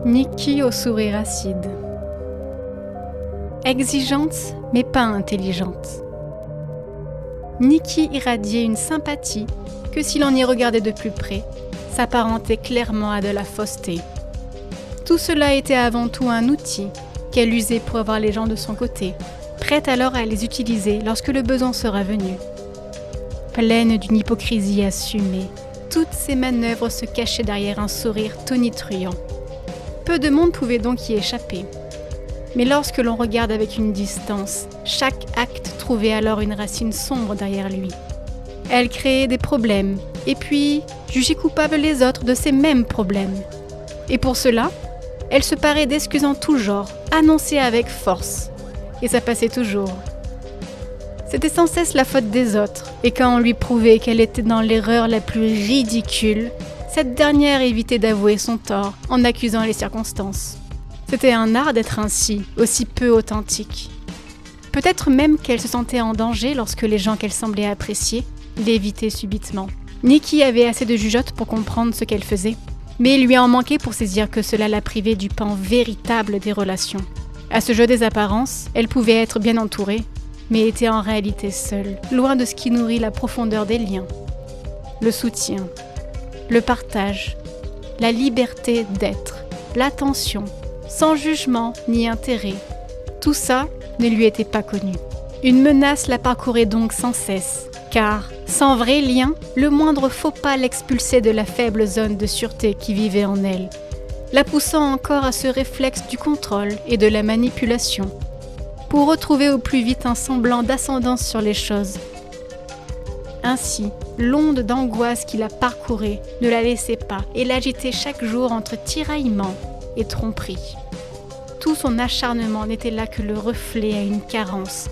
Nikki au sourire acide. Exigeante, mais pas intelligente. Nikki irradiait une sympathie que, si l'on y regardait de plus près, s'apparentait clairement à de la fausseté. Tout cela était avant tout un outil qu'elle usait pour avoir les gens de son côté, prête alors à les utiliser lorsque le besoin sera venu. Pleine d'une hypocrisie assumée, toutes ces manœuvres se cachaient derrière un sourire tonitruant. Peu de monde pouvait donc y échapper. Mais lorsque l'on regarde avec une distance, chaque acte trouvait alors une racine sombre derrière lui. Elle créait des problèmes, et puis jugeait coupables les autres de ces mêmes problèmes. Et pour cela, elle se parait d'excuses en tout genre, annoncées avec force. Et ça passait toujours. C'était sans cesse la faute des autres, et quand on lui prouvait qu'elle était dans l'erreur la plus ridicule, cette dernière évitait d'avouer son tort en accusant les circonstances. C'était un art d'être ainsi, aussi peu authentique. Peut-être même qu'elle se sentait en danger lorsque les gens qu'elle semblait apprécier l'évitaient subitement. Nikki avait assez de jugeote pour comprendre ce qu'elle faisait, mais il lui en manquait pour saisir que cela la privait du pan véritable des relations. À ce jeu des apparences, elle pouvait être bien entourée, mais était en réalité seule, loin de ce qui nourrit la profondeur des liens. Le soutien, le partage, la liberté d'être, l'attention, sans jugement ni intérêt, tout ça ne lui était pas connu. Une menace la parcourait donc sans cesse, car, sans vrai lien, le moindre faux pas l'expulsait de la faible zone de sûreté qui vivait en elle, la poussant encore à ce réflexe du contrôle et de la manipulation, pour retrouver au plus vite un semblant d'ascendance sur les choses. Ainsi, l'onde d'angoisse qui la parcourait ne la laissait pas et l'agitait chaque jour entre tiraillement et tromperie. Tout son acharnement n'était là que le reflet à une carence,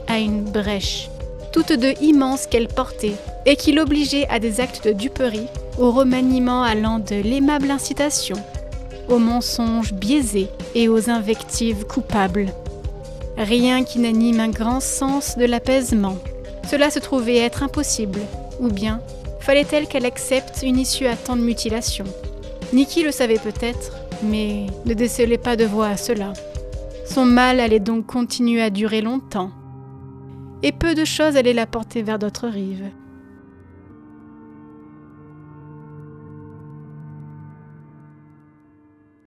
à une brèche, toutes deux immenses qu'elle portait et qui l'obligeaient à des actes de duperie, au remaniement allant de l'aimable incitation, aux mensonges biaisés et aux invectives coupables. Rien qui n'anime un grand sens de l'apaisement. Cela se trouvait être impossible, ou bien fallait-elle qu'elle accepte une issue à tant de mutilations. Nikki le savait peut-être, mais ne décelait pas de voix à cela. Son mal allait donc continuer à durer longtemps, et peu de choses allaient la porter vers d'autres rives.